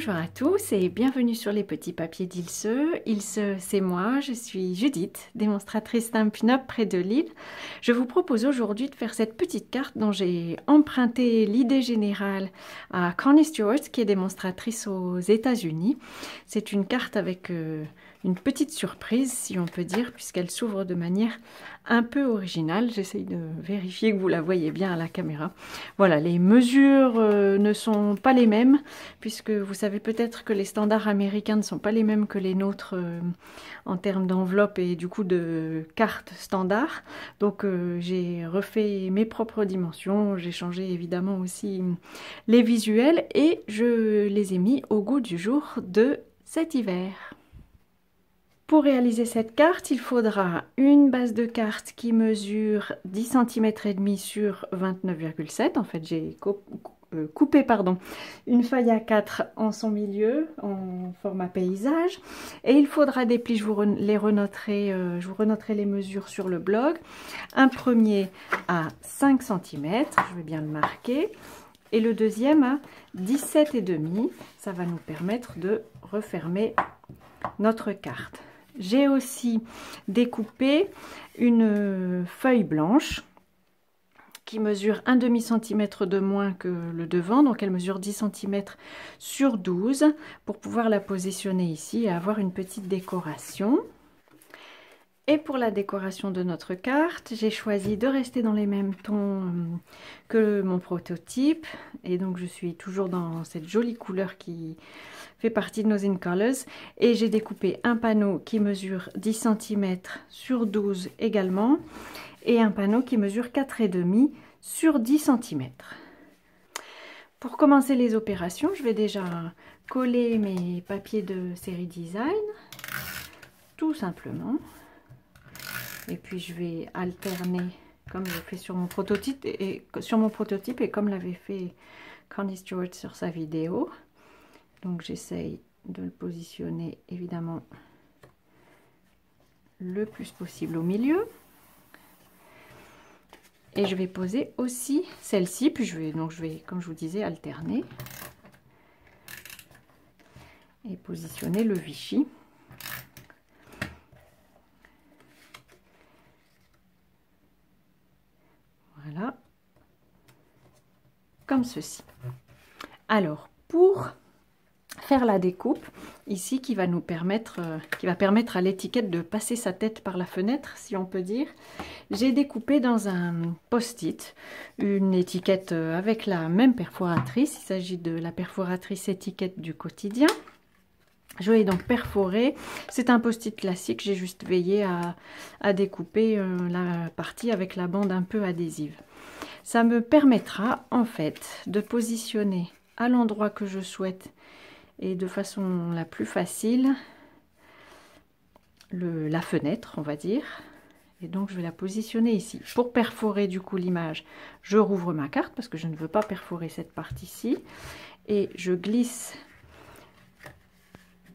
Bonjour à tous et bienvenue sur les petits papiers d'Ilse. Ilse, c'est moi, je suis Judith, démonstratrice Stampin' Up près de Lille. Je vous propose aujourd'hui de faire cette petite carte dont j'ai emprunté l'idée générale à Connie Stewart, qui est démonstratrice aux États-Unis. C'est une carte avec une petite surprise, si on peut dire, puisqu'elle s'ouvre de manière un peu originale. J'essaye de vérifier que vous la voyez bien à la caméra. Voilà, les mesures ne sont pas les mêmes, puisque vous savez peut-être que les standards américains ne sont pas les mêmes que les nôtres en termes d'enveloppe et du coup de cartes standard. Donc j'ai refait mes propres dimensions, j'ai changé évidemment aussi les visuels et je les ai mis au goût du jour de cet hiver. Pour réaliser cette carte, il faudra une base de carte qui mesure 10 cm et demi sur 29,7. En fait, j'ai coupé une feuille A4 en son milieu, en format paysage. Et il faudra des plis, je vous renoterai les mesures sur le blog. Un premier à 5 cm, je vais bien le marquer. Et le deuxième à 17,5. Ça va nous permettre de refermer notre carte. J'ai aussi découpé une feuille blanche qui mesure un demi-centimètre de moins que le devant, donc elle mesure 10 cm sur 12 pour pouvoir la positionner ici et avoir une petite décoration. Et pour la décoration de notre carte, j'ai choisi de rester dans les mêmes tons que mon prototype. Et donc je suis toujours dans cette jolie couleur qui fait partie de nos In Colors. Et j'ai découpé un panneau qui mesure 10 cm sur 12 également. Et un panneau qui mesure 4,5 sur 10 cm. Pour commencer les opérations, je vais déjà coller mes papiers de série design, tout simplement. Et puis je vais alterner comme je fais sur mon prototype et comme l'avait fait Connie Stewart sur sa vidéo. Donc j'essaye de le positionner évidemment le plus possible au milieu. Et je vais poser aussi celle-ci, puis je vais, comme je vous disais, alterner et positionner le Vichy. Voilà, comme ceci. Alors, pour faire la découpe, ici, qui va permettre à l'étiquette de passer sa tête par la fenêtre, si on peut dire, j'ai découpé dans un post-it une étiquette avec la même perforatrice. Il s'agit de la perforatrice étiquette du quotidien. Je vais donc perforer. C'est un post-it classique, j'ai juste veillé à découper la partie avec la bande un peu adhésive. Ça me permettra en fait de positionner à l'endroit que je souhaite et de façon la plus facile la fenêtre, on va dire. Et donc je vais la positionner ici. Pour perforer du coup l'image, je rouvre ma carte parce que je ne veux pas perforer cette partie-ci. Et je glisse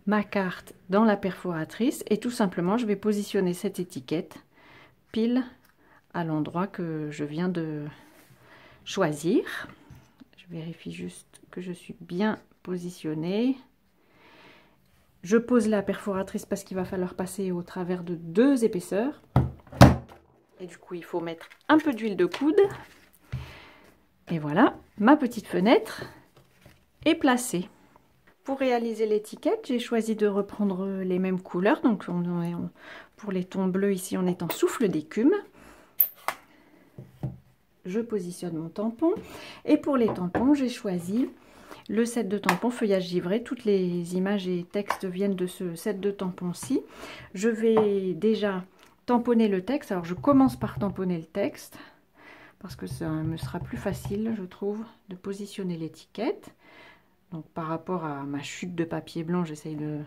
ma carte dans la perforatrice et tout simplement je vais positionner cette étiquette pile à l'endroit que je viens de choisir. Je vérifie juste que je suis bien positionnée. Je pose la perforatrice parce qu'il va falloir passer au travers de 2 épaisseurs. Et du coup, il faut mettre un peu d'huile de coude. Et voilà, ma petite fenêtre est placée. Pour réaliser l'étiquette, j'ai choisi de reprendre les mêmes couleurs. Donc, pour les tons bleus, ici, on est en souffle d'écume. Je positionne mon tampon. Et pour les tampons, j'ai choisi le set de tampons feuillage givré. Toutes les images et textes viennent de ce set de tampons-ci. Je vais déjà tamponner le texte. Alors, je commence par tamponner le texte parce que ça me sera plus facile, je trouve, de positionner l'étiquette. Donc, par rapport à ma chute de papier blanc, j'essaye de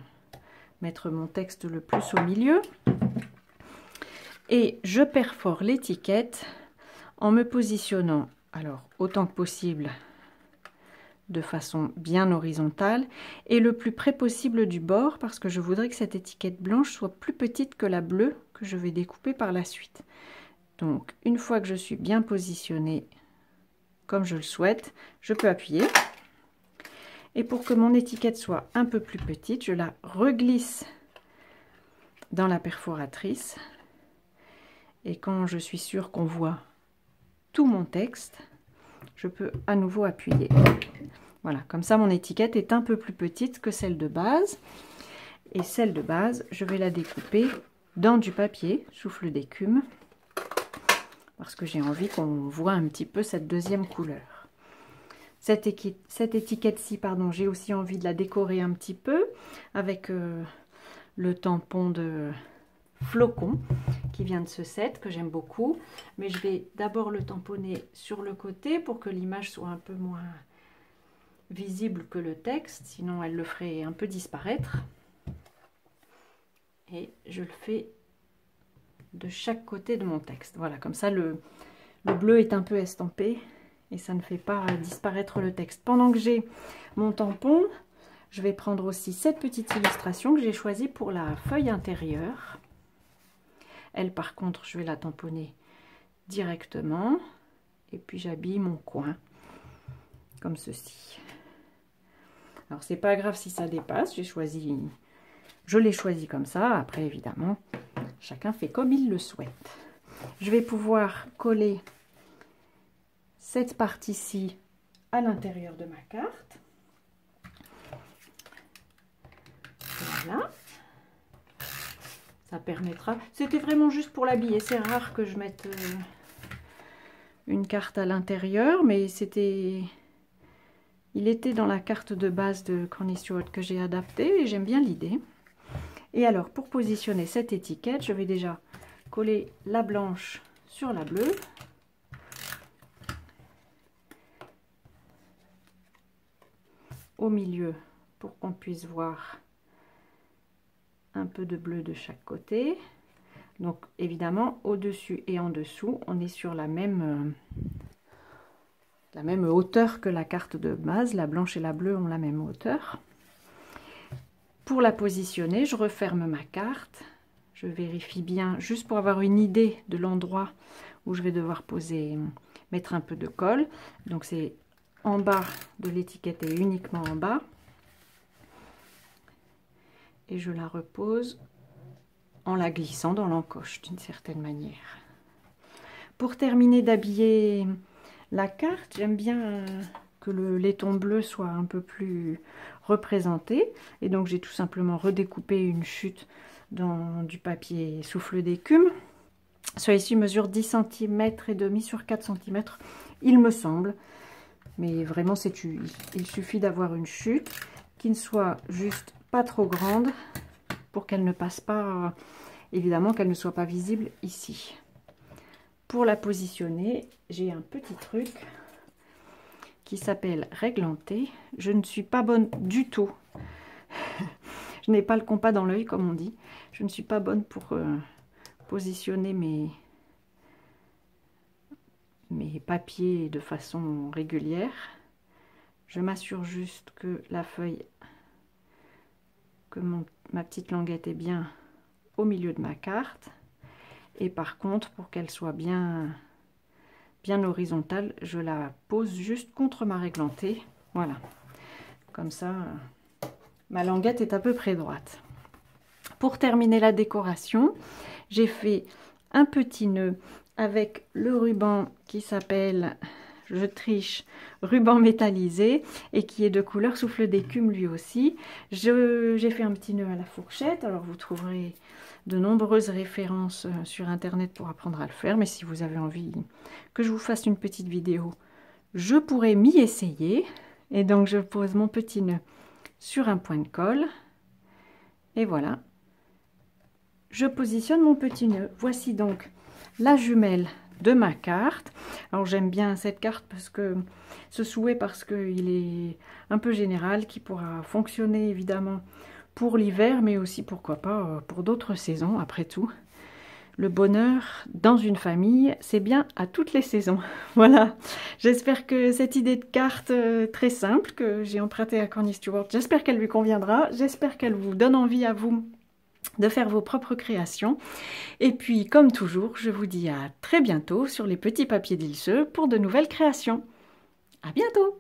mettre mon texte le plus au milieu. Et je perfore l'étiquette en me positionnant, alors autant que possible, de façon bien horizontale et le plus près possible du bord parce que je voudrais que cette étiquette blanche soit plus petite que la bleue que je vais découper par la suite. Donc, une fois que je suis bien positionnée comme je le souhaite, je peux appuyer. Et pour que mon étiquette soit un peu plus petite, je la reglisse dans la perforatrice. Et quand je suis sûre qu'on voit tout mon texte, je peux à nouveau appuyer. Voilà, comme ça mon étiquette est un peu plus petite que celle de base. Et celle de base, je vais la découper dans du papier souffle d'écume parce que j'ai envie qu'on voit un petit peu cette deuxième couleur. Cette étiquette-ci, pardon, j'ai aussi envie de la décorer un petit peu avec le tampon de flocon qui vient de ce set que j'aime beaucoup. Mais je vais d'abord le tamponner sur le côté pour que l'image soit un peu moins visible que le texte, sinon elle le ferait un peu disparaître. Et je le fais de chaque côté de mon texte. Voilà, comme ça le bleu est un peu estampé et ça ne fait pas disparaître le texte. Pendant que j'ai mon tampon, je vais prendre aussi cette petite illustration que j'ai choisie pour la feuille intérieure. Elle, par contre, je vais la tamponner directement et puis j'habille mon coin comme ceci. Alors, c'est pas grave si ça dépasse, je l'ai choisi comme ça. Après, évidemment, chacun fait comme il le souhaite. Je vais pouvoir coller cette partie-ci à l'intérieur de ma carte. Voilà. Ça permettra... C'était vraiment juste pour l'habiller. C'est rare que je mette une carte à l'intérieur, mais c'était... Il était dans la carte de base de Corny Stewart que j'ai adapté et j'aime bien l'idée. Et alors, pour positionner cette étiquette, je vais déjà coller la blanche sur la bleue. Au milieu, pour qu'on puisse voir un peu de bleu de chaque côté. Donc, évidemment, au-dessus et en dessous, on est sur la même hauteur que la carte de base. La blanche et la bleue ont la même hauteur. Pour la positionner, je referme ma carte, je vérifie bien, juste pour avoir une idée de l'endroit où je vais devoir mettre un peu de colle. Donc c'est en bas de l'étiquette et uniquement en bas. Et je la repose en la glissant dans l'encoche d'une certaine manière. Pour terminer d'habiller la carte, j'aime bien que le laiton bleu soit un peu plus représenté. Et donc j'ai tout simplement redécoupé une chute dans du papier souffle d'écume. Celui-ci mesure 10 cm et demi sur 4 cm, il me semble. Mais vraiment, il suffit d'avoir une chute qui ne soit juste pas trop grande pour qu'elle ne passe pas, évidemment qu'elle ne soit pas visible ici. Pour la positionner, j'ai un petit truc qui s'appelle réglanter. Je ne suis pas bonne du tout. Je n'ai pas le compas dans l'œil, comme on dit. Je ne suis pas bonne pour positionner mes papiers de façon régulière. Je m'assure juste que la feuille, que ma petite languette est bien au milieu de ma carte. Et par contre, pour qu'elle soit bien horizontale, je la pose juste contre ma réglantée. Voilà. Comme ça, ma languette est à peu près droite. Pour terminer la décoration, j'ai fait un petit nœud avec le ruban qui s'appelle, je triche, ruban métallisé et qui est de couleur souffle d'écume lui aussi. J'ai fait un petit nœud à la fourchette. Alors vous trouverez de nombreuses références sur internet pour apprendre à le faire, mais si vous avez envie que je vous fasse une petite vidéo, je pourrais m'y essayer. Et donc je pose mon petit nœud sur un point de colle et voilà, je positionne mon petit nœud. Voici donc la jumelle de ma carte. Alors j'aime bien cette carte parce que ce souhait, parce qu'il est un peu général, qui pourra fonctionner évidemment pour l'hiver, mais aussi pourquoi pas pour d'autres saisons. Après tout, le bonheur dans une famille, c'est bien à toutes les saisons. Voilà, j'espère que cette idée de carte très simple que j'ai empruntée à Corny Stewart, j'espère qu'elle lui conviendra, j'espère qu'elle vous donne envie à vous de faire vos propres créations. Et puis, comme toujours, je vous dis à très bientôt sur les petits papiers d'Ilse pour de nouvelles créations. À bientôt!